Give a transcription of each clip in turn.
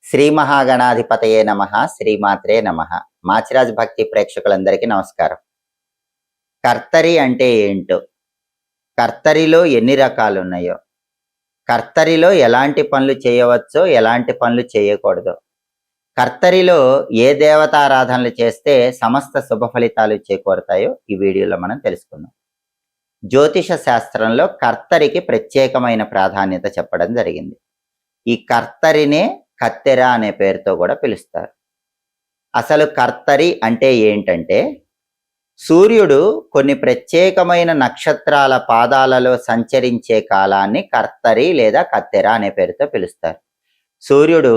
శ్రీ మహాగణాధిపతయే నమః. శ్రీమాత్రే నమః. మాచిరాజ్ భక్తి ప్రేక్షకులందరికీ నమస్కారం. కర్తరి అంటే ఏంటో, కర్తరిలో ఎన్ని రకాలు ఉన్నాయో, కర్తరిలో ఎలాంటి పనులు చేయవచ్చో ఎలాంటి పనులు చేయకూడదో, కర్తరిలో ఏ దేవతారాధనలు చేస్తే సమస్త శుభ ఫలితాలు చేకూరుతాయో ఈ వీడియోలో మనం తెలుసుకుందాం. జ్యోతిష శాస్త్రంలో కర్తరికి ప్రత్యేకమైన ప్రాధాన్యత చెప్పడం జరిగింది. ఈ కర్తరినే కత్తెర అనే పేరుతో కూడా పిలుస్తారు. అసలు కర్తరి అంటే ఏంటంటే, సూర్యుడు కొన్ని ప్రత్యేకమైన నక్షత్రాల పాదాలలో సంచరించే కాలాన్ని కర్తరి లేదా కత్తెర అనే పేరుతో పిలుస్తారు. సూర్యుడు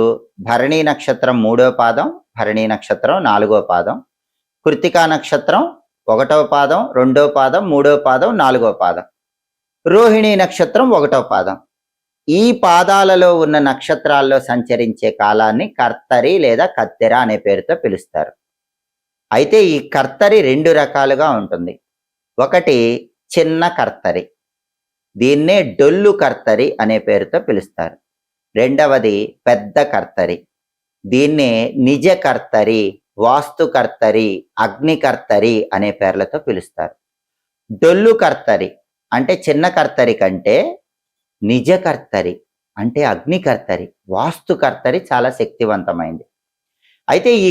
భరణీ నక్షత్రం 3వ పాదం, భరణీ నక్షత్రం 4వ పాదం, కృత్తికా నక్షత్రం 1వ పాదం, 2వ పాదం, 3వ పాదం, 4వ పాదం, రోహిణీ నక్షత్రం 1వ పాదం. ఈ పాదాలలో ఉన్న నక్షత్రాల్లో సంచరించే కాలాన్ని కర్తరి లేదా కత్తెర అనే పేరుతో పిలుస్తారు. అయితే ఈ కర్తరి 2 రకాలుగా ఉంటుంది. ఒకటి చిన్న కర్తరి, దీన్నే డొల్లు కర్తరి అనే పేరుతో పిలుస్తారు. రెండవది పెద్ద కర్తరి, దీన్నే నిజ కర్తరి, వాస్తు కర్తరి, అగ్ని కర్తరి అనే పేర్లతో పిలుస్తారు. డొల్లు కర్తరి అంటే చిన్న కర్తరి కంటే నిజ కర్తరి అంటే అగ్ని కర్తరి, వాస్తు కర్తరి చాలా శక్తివంతమైంది. అయితే ఈ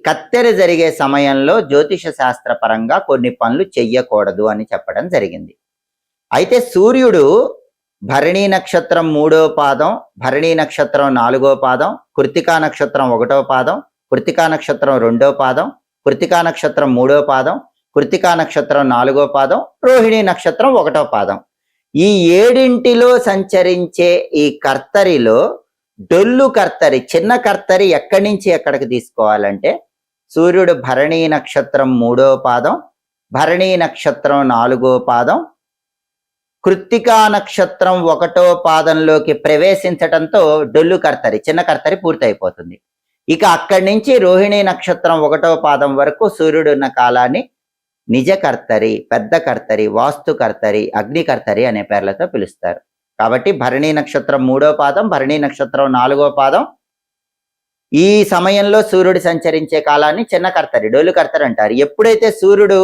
కత్తెర జరిగే సమయంలో జ్యోతిష శాస్త్ర పరంగా కొన్ని పనులు చెయ్యకూడదు అని చెప్పడం జరిగింది. అయితే సూర్యుడు భరణీ నక్షత్రం 3వ పాదం, భరణీ నక్షత్రం 4వ పాదం, కృత్తికా నక్షత్రం 1వ పాదం, కృత్తికా నక్షత్రం 2వ పాదం, కృత్తికా నక్షత్రం 3వ పాదం, కృత్తికా నక్షత్రం 4వ పాదం, రోహిణీ నక్షత్రం 1వ పాదం, ఈ 7 సంచరించే ఈ కర్తరిలో డొల్లు కర్తరి, చిన్న కర్తరి ఎక్కడి నుంచి ఎక్కడికి తీసుకోవాలంటే, సూర్యుడు భరణీ నక్షత్రం 3వ పాదం, భరణీ నక్షత్రం 4వ పాదం, కృత్తికా నక్షత్రం 1వ పాదంలోకి ప్రవేశించటంతో డొల్లు కర్తరి, చిన్న కర్తరి పూర్తయిపోతుంది. ఇక అక్కడి నుంచి రోహిణీ నక్షత్రం 1వ పాదం వరకు సూర్యుడు ఉన్న కాలాన్ని నిజ కర్తరి, పెద్ద కర్తరి, వాస్తు కర్తరి, అగ్ని కర్తరి అనే పేర్లతో పిలుస్తారు. కాబట్టి భరణీ నక్షత్రం 3వ పాదం, భరణీ నక్షత్రం 4వ పాదం, ఈ సమయంలో సూర్యుడు సంచరించే కాలాన్ని చిన్న కర్తరి, డొల్లు కర్తరి అంటారు. ఎప్పుడైతే సూర్యుడు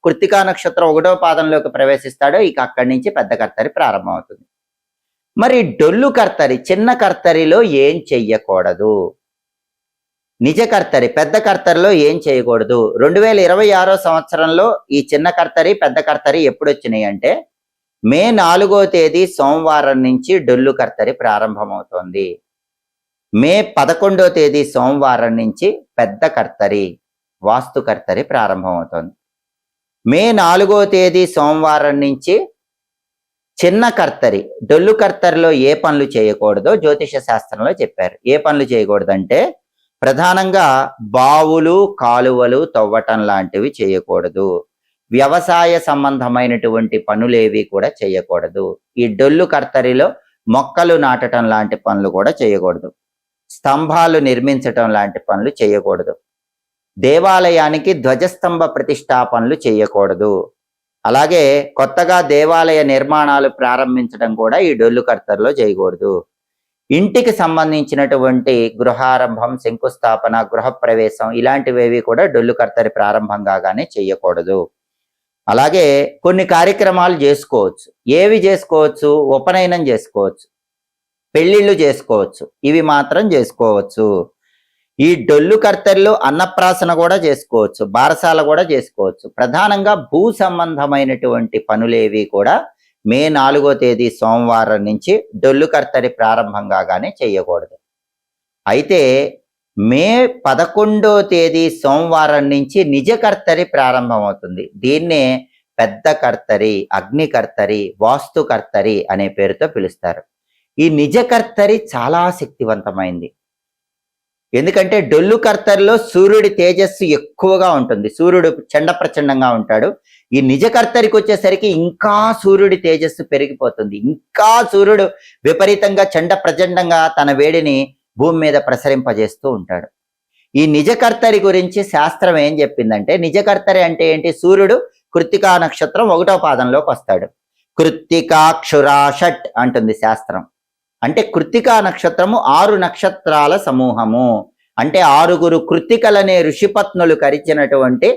కృత్తికా నక్షత్రం 1వ పాదంలోకి ప్రవేశిస్తాడో ఇక అక్కడి నుంచి పెద్ద కర్తరి ప్రారంభం అవుతుంది. మరి డొల్లు కర్తరి, చిన్న కర్తరిలో ఏం చెయ్యకూడదు? నిజ కర్తరి, పెద్ద కర్తరిలో ఏం చేయకూడదు? 2026 సంవత్సరంలో ఈ చిన్న కర్తరి, పెద్ద కర్తరి ఎప్పుడు వచ్చినాయి అంటే, మే 4వ తేదీ సోమవారం నుంచి డొల్లు కర్తరి ప్రారంభమవుతోంది. మే 11వ తేదీ సోమవారం నుంచి పెద్ద కర్తరి, వాస్తు కర్తరి ప్రారంభమవుతోంది. మే 4వ తేదీ సోమవారం నుంచి చిన్న కర్తరి, డొల్లు కర్తరిలో ఏ పనులు చేయకూడదో జ్యోతిష శాస్త్రంలో చెప్పారు. ఏ పనులు చేయకూడదంటే, ప్రధానంగా బావులు, కాలువలు తవ్వటం లాంటివి చేయకూడదు. వ్యవసాయ సంబంధమైనటువంటి పనులేవి కూడా చేయకూడదు. ఈ డొల్లు కర్తరిలో మొక్కలు నాటడం లాంటి పనులు కూడా చేయకూడదు. స్తంభాలు నిర్మించటం లాంటి పనులు చేయకూడదు. దేవాలయానికి ధ్వజస్తంభ ప్రతిష్టాపనలు చేయకూడదు. అలాగే కొత్తగా దేవాలయ నిర్మాణాలు ప్రారంభించడం కూడా ఈ డొల్లు కర్తరిలో చేయకూడదు. ఇంటికి సంబంధించినటువంటి గృహారంభం, శంకుస్థాపన, గృహప్రవేశం ఇలాంటివేవి కూడా డొల్లు కర్తరి ప్రారంభం కాగానే చెయ్యకూడదు. అలాగే కొన్ని కార్యక్రమాలు చేసుకోవచ్చు. ఏవి చేసుకోవచ్చు? ఉపనయనం చేసుకోవచ్చు, పెళ్లిళ్ళు చేసుకోవచ్చు, ఇవి మాత్రం చేసుకోవచ్చు. ఈ డొల్లు కర్తరిలో అన్నప్రాసన కూడా చేసుకోవచ్చు, బారసాల కూడా చేసుకోవచ్చు. ప్రధానంగా భూ సంబంధమైనటువంటి పనులేవి కూడా మే 4వ తేదీ సోమవారం నుంచి డొల్లు కర్తరి ప్రారంభం కాగానే చేయకూడదు. అయితే మే 11వ తేదీ సోమవారం నుంచి నిజ కర్తరి ప్రారంభమవుతుంది. దీన్నే పెద్ద కర్తరి, అగ్ని కర్తరి, వాస్తు కర్తరి అనే పేరుతో పిలుస్తారు. ఈ నిజ కర్తరి చాలా శక్తివంతమైంది. ఎందుకంటే డొల్లు కర్తరిలో సూర్యుడి తేజస్సు ఎక్కువగా ఉంటుంది, సూర్యుడు చండ ప్రచండంగా ఉంటాడు. ఈ నిజ కర్తరికి వచ్చేసరికి ఇంకా సూర్యుడి తేజస్సు పెరిగిపోతుంది. ఇంకా సూర్యుడు విపరీతంగా చండ ప్రచండంగా తన వేడిని భూమి మీద ప్రసరింపజేస్తూ ఉంటాడు. ఈ నిజ కర్తరి గురించి శాస్త్రం ఏం చెప్పిందంటే, నిజ కర్తరి అంటే ఏంటి? సూర్యుడు కృత్తికా నక్షత్రం 1వ పాదంలోకి వస్తాడు. కృత్తికాక్షురాషట్ అంటుంది శాస్త్రం. అంటే కృత్తికా నక్షత్రము 6 నక్షత్రాల సమూహము. అంటే 6 కృత్తికలనే ఋషిపత్నులు కరిచినటువంటి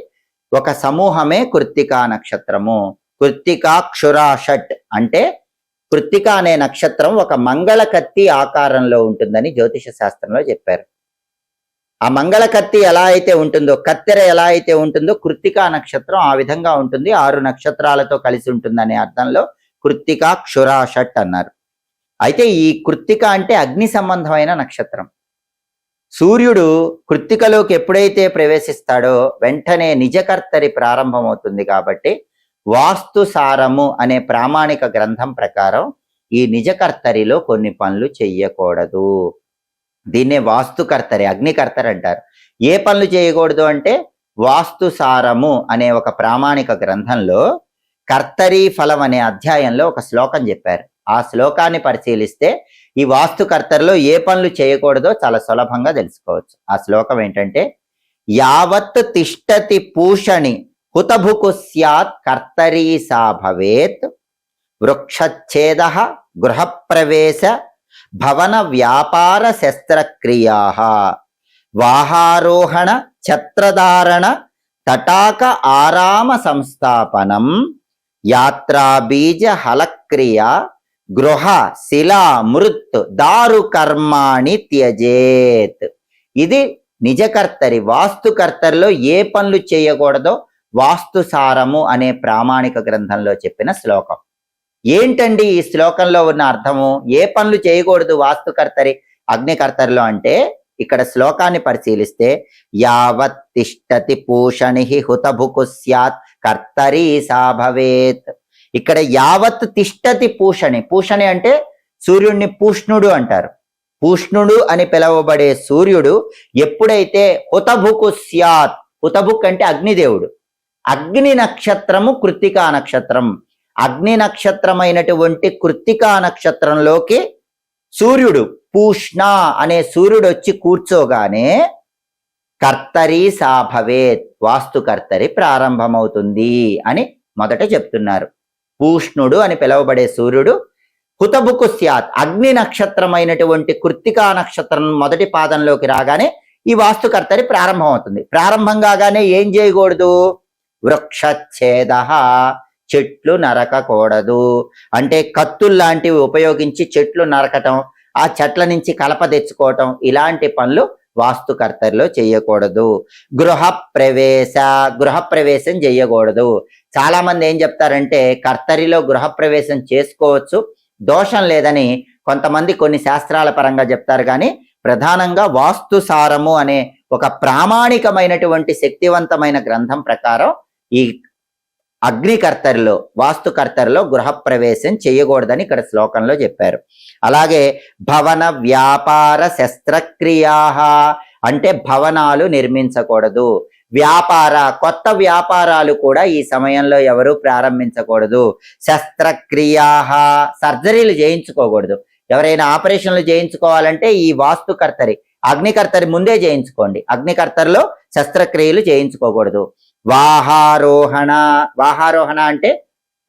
ఒక సమూహమే కృత్తికా నక్షత్రము. కృత్తికా క్షురాషట్ అంటే కృత్తిక అనే నక్షత్రం ఒక మంగళ కత్తి ఆకారంలో ఉంటుందని జ్యోతిష శాస్త్రంలో చెప్పారు. ఆ మంగళ కత్తి ఎలా అయితే ఉంటుందో, కత్తెర ఎలా అయితే ఉంటుందో కృత్తికా నక్షత్రం ఆ విధంగా ఉంటుంది. 6 నక్షత్రాలతో కలిసి ఉంటుందనే అర్థంలో కృత్తికా క్షురాషట్ అన్నారు. అయితే ఈ కృత్తిక అంటే అగ్ని సంబంధమైన నక్షత్రం. సూర్యుడు కృత్తికలోకి ఎప్పుడైతే ప్రవేశిస్తాడో వెంటనే నిజకర్తరి ప్రారంభమవుతుంది. కాబట్టి వాస్తుసారము అనే ప్రామాణిక గ్రంథం ప్రకారం ఈ నిజకర్తరిలో కొన్ని పనులు చెయ్యకూడదు. దీన్నే వాస్తుకర్తరి, అగ్నికర్తరి అంటారు. ఏ పనులు చేయకూడదు అంటే వాస్తుసారము అనే ఒక ప్రామాణిక గ్రంథంలో కర్తరీ ఫలం అనే అధ్యాయంలో ఒక శ్లోకం చెప్పారు. ఆ శ్లోకాన్ని పరిశీలిస్తే ఈ వాస్తుకర్తరిలో ఏ పనులు చేయకూడదో చాలా సులభంగా తెలుసుకోవచ్చు. ఆ శ్లోకం ఏంటంటే, యావత్ తిష్టతి పూషణి హుతభుకు స్యాత్ కర్తరీ సా భవేత్, వృక్షచ్ఛేద గృహప్రవేశ భవన వ్యాపార శస్త్రక్రియా, వాహారోహణ ఛత్రధారణ తటాక ఆరామ సంస్థాపనం, యాత్రాబీజ హలక్రియ గృహ శిలా మృత్ దారు కర్మాణి త్యజేత్. ఇది నిజకర్తరి, వాస్తుకర్తరిలో ఏ పనులు చేయకూడదో వాస్తుసారము అనే ప్రామాణిక గ్రంథంలో చెప్పిన శ్లోకం. ఏంటండి ఈ శ్లోకంలో ఉన్న అర్థము? ఏ పనులు చేయకూడదు వాస్తుకర్తరి అగ్నికర్తరిలో అంటే, ఇక్కడ శ్లోకాన్ని పరిశీలిస్తే యావత్ తిష్టతి పూషణి హుతభుకు స్యాత్ కర్తరీ సా భవేత్. ఇక్కడ యావత్ తిష్టతి పూషణి, పూషణి అంటే సూర్యుడిని పూష్ణుడు అంటారు. పూష్ణుడు అని పిలువబడే సూర్యుడు ఎప్పుడైతే హుతభుకు స్యాత్, హుతభుక్ అంటే అగ్నిదేవుడు, అగ్ని నక్షత్రము కృత్తికా నక్షత్రం, అగ్ని నక్షత్రమైనటువంటి కృత్తికా నక్షత్రంలోకి సూర్యుడు పూష్ణ అనే సూర్యుడు వచ్చి కూర్చోగానే కర్తరీ సా భవేత్, వాస్తుకర్తరి ప్రారంభమవుతుంది అని మొదట చెప్తున్నారు. పూష్ణుడు అని పిలువబడే సూర్యుడు హుతభుకు స్యాత్, అగ్ని నక్షత్రమైనటువంటి కృత్తికా నక్షత్రం మొదటి పాదంలోకి రాగానే ఈ వాస్తుకర్తరి ప్రారంభమవుతుంది. ప్రారంభం కాగానే ఏం చేయకూడదు? వృక్షచ్ఛేద, చెట్లు నరకకూడదు. అంటే కత్తుల్లాంటివి ఉపయోగించి చెట్లు నరకటం, ఆ చెట్ల నుంచి కలప తెచ్చుకోవటం, ఇలాంటి పనులు వాస్తుకర్తరిలో చేయకూడదు. గృహప్రవేశం చేయకూడదు. చాలా మంది ఏం చెప్తారంటే కర్తరిలో గృహప్రవేశం చేసుకోవచ్చు, దోషం లేదని కొంతమంది కొన్ని శాస్త్రాల పరంగా చెప్తారు. కానీ ప్రధానంగా వాస్తుసారము అనే ఒక ప్రామాణికమైనటువంటి శక్తివంతమైన గ్రంథం ప్రకారం ఈ అగ్నికర్తరిలో, వాస్తుకర్తరిలో గృహప్రవేశం చేయకూడదని ఇక్కడ శ్లోకంలో చెప్పారు. అలాగే భవన వ్యాపార శస్త్రక్రియా అంటే భవనాలు నిర్మించకూడదు. కొత్త వ్యాపారాలు కూడా ఈ సమయంలో ఎవరు ప్రారంభించకూడదు. శస్త్రక్రియా, సర్జరీలు చేయించుకోకూడదు. ఎవరైనా ఆపరేషన్లు చేయించుకోవాలంటే ఈ వాస్తుకర్తరి, అగ్నికర్తరి ముందే చేయించుకోండి. అగ్నికర్తరిలో శస్త్రక్రియలు చేయించుకోకూడదు. వాహారోహణ అంటే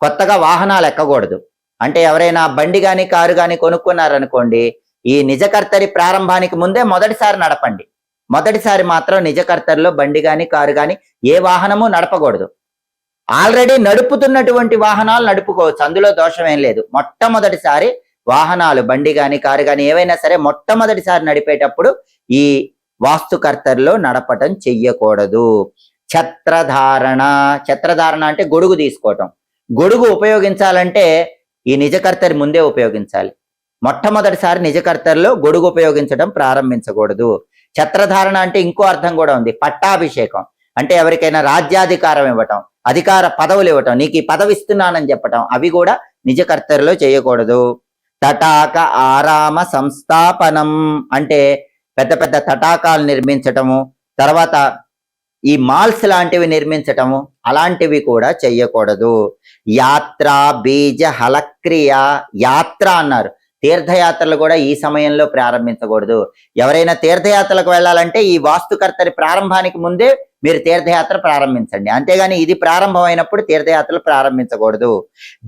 కొత్తగా వాహనాలు ఎక్కకూడదు. అంటే ఎవరైనా బండి కానీ కారు కానీ కొనుక్కున్నారనుకోండి, ఈ నిజకర్తరి ప్రారంభానికి ముందే మొదటిసారి నడపండి. మొదటిసారి మాత్రం నిజకర్తరిలో బండి కానీ కారు కానీ ఏ వాహనము నడపకూడదు. ఆల్రెడీ నడుపుతున్నటువంటి వాహనాలు నడుపుకోవచ్చు, అందులో దోషం ఏం లేదు. మొట్టమొదటిసారి వాహనాలు, బండి కానీ కారు కానీ ఏవైనా సరే మొట్టమొదటిసారి నడిపేటప్పుడు ఈ వాస్తుకర్తరిలో నడపటం చెయ్యకూడదు. ఛత్రధారణ అంటే గొడుగు తీసుకోవటం. గొడుగు ఉపయోగించాలంటే ఈ నిజకర్తరి ముందే ఉపయోగించాలి. మొట్టమొదటిసారి నిజకర్తరిలో గొడుగు ఉపయోగించడం ప్రారంభించకూడదు. ఛత్రధారణ అంటే ఇంకో అర్థం కూడా ఉంది, పట్టాభిషేకం. అంటే ఎవరికైనా రాజ్యాధికారం ఇవ్వటం, అధికార పదవులు ఇవ్వటం, నీకు ఈ పదవి ఇస్తున్నానని చెప్పటం, అవి కూడా నిజకర్తరిలో చేయకూడదు. తటాక ఆరామ సంస్థాపనం అంటే పెద్ద పెద్ద తటాకాలు నిర్మించటము, తర్వాత ఈ మాల్స్ లాంటివి నిర్మించటము, అలాంటివి కూడా చెయ్యకూడదు. యాత్ర బీజ హలక్రియ, యాత్ర అన్నారు, తీర్థయాత్రలు కూడా ఈ సమయంలో ప్రారంభించకూడదు. ఎవరైనా తీర్థయాత్రలకు వెళ్ళాలంటే ఈ వాస్తుకర్తరి ప్రారంభానికి ముందే మీరు తీర్థయాత్ర ప్రారంభించండి. అంతేగాని ఇది ప్రారంభమైనప్పుడు తీర్థయాత్రలు ప్రారంభించకూడదు.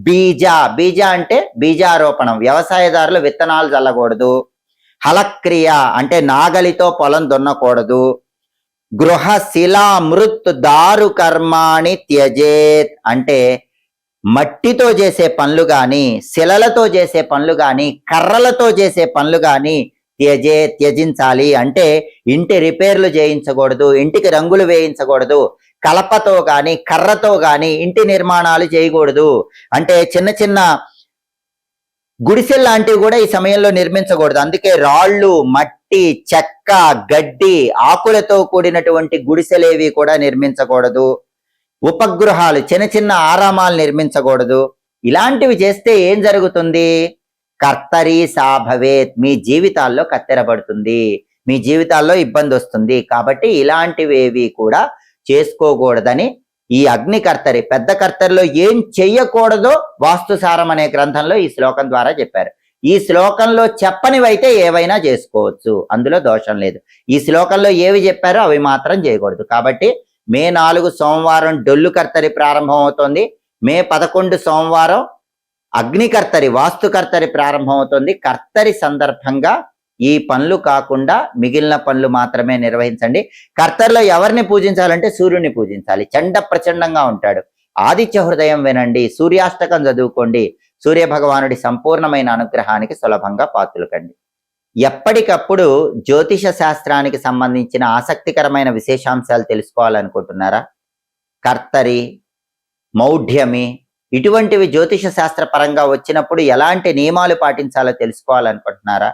బీజ అంటే బీజారోపణం, వ్యవసాయదారులు విత్తనాలు చల్లకూడదు. హలక్రియ అంటే నాగలితో పొలం దున్నకూడదు. గృహ శిలా మృత్ దారు కర్మాణి త్యజేత్ అంటే మట్టితో చేసే పనులు కానీ, శిలలతో చేసే పనులు కానీ, కర్రలతో చేసే పనులు కానీ త్యజించాలి. అంటే ఇంటి రిపేర్లు చేయించకూడదు, ఇంటికి రంగులు వేయించకూడదు, కలపతో కానీ కర్రతో కానీ ఇంటి నిర్మాణాలు చేయకూడదు. అంటే చిన్న చిన్న గుడిసెలు లాంటివి కూడా ఈ సమయంలో నిర్మించకూడదు. అందుకే రాళ్ళు, మట్టి, చెక్క, గడ్డి, ఆకులతో కూడినటువంటి గుడిసెలేవి కూడా నిర్మించకూడదు. ఉపగృహాలు, చిన్న చిన్న ఆరామాలు నిర్మించకూడదు. ఇలాంటివి చేస్తే ఏం జరుగుతుంది? కర్తరి సాభవేత్, మీ జీవితాల్లో కత్తెరబడుతుంది, మీ జీవితాల్లో ఇబ్బంది వస్తుంది. కాబట్టి ఇలాంటివేవి కూడా చేసుకోకూడదని ఈ అగ్ని కర్తరి, పెద్ద కర్తరిలో ఏం చెయ్యకూడదో వాస్తుసారం అనే గ్రంథంలో ఈ శ్లోకం ద్వారా చెప్పారు. ఈ శ్లోకంలో చెప్పనివైతే ఏవైనా చేసుకోవచ్చు, అందులో దోషం లేదు. ఈ శ్లోకంలో ఏవి చెప్పారో అవి మాత్రం చేయకూడదు. కాబట్టి మే 4 సోమవారం డొల్లు కర్తరి ప్రారంభం అవుతోంది. మే 11 సోమవారం అగ్నికర్తరి, వాస్తుకర్తరి ప్రారంభం అవుతుంది. కర్తరి సందర్భంగా ఈ పనులు కాకుండా మిగిలిన పనులు మాత్రమే నిర్వహించండి. కర్తరిలో ఎవరిని పూజించాలంటే సూర్యుడిని పూజించాలి. చండ ప్రచండంగా ఉంటాడు. ఆదిత్య హృదయం వినండి, సూర్యాష్టకం చదువుకోండి. సూర్య భగవానుడి సంపూర్ణమైన అనుగ్రహానికి సులభంగా పాత్రలు కండి. ఎప్పటికప్పుడు జ్యోతిష శాస్త్రానికి సంబంధించిన ఆసక్తికరమైన విశేషాంశాలు తెలుసుకోవాలనుకుంటున్నారా? కర్తరి, మౌఢ్యమి ఇటువంటివి జ్యోతిష శాస్త్ర పరంగా వచ్చినప్పుడు ఎలాంటి నియమాలు పాటించాలో తెలుసుకోవాలనుకుంటున్నారా?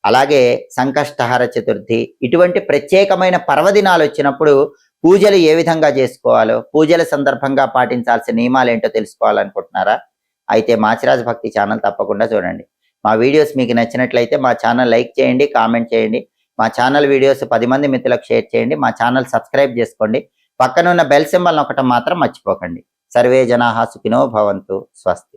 అలాగే సంకష్టహర చతుర్థి ఇటువంటి ప్రత్యేకమైన పర్వదినాలు వచ్చినప్పుడు పూజలు ఏ విధంగా చేసుకోవాలో, పూజల సందర్భంగా పాటించాల్సిన నియమాలు ఏంటో తెలుసుకోవాలనుకుంటున్నారా? అయితే మాచిరాజ్ భక్తి ఛానల్ తప్పకుండా చూడండి. మా వీడియోస్ మీకు నచ్చినట్లయితే మా ఛానల్ లైక్ చేయండి, కామెంట్ చేయండి. మా ఛానల్ వీడియోస్ 10 మంది మిత్రులకు షేర్ చేయండి. మా ఛానల్ సబ్స్క్రైబ్ చేసుకోండి. పక్కనున్న బెల్ సింబల్ నొక్కటం మాత్రం మర్చిపోకండి. సర్వే జనాః సుఖినో భవంతు. స్వస్తి.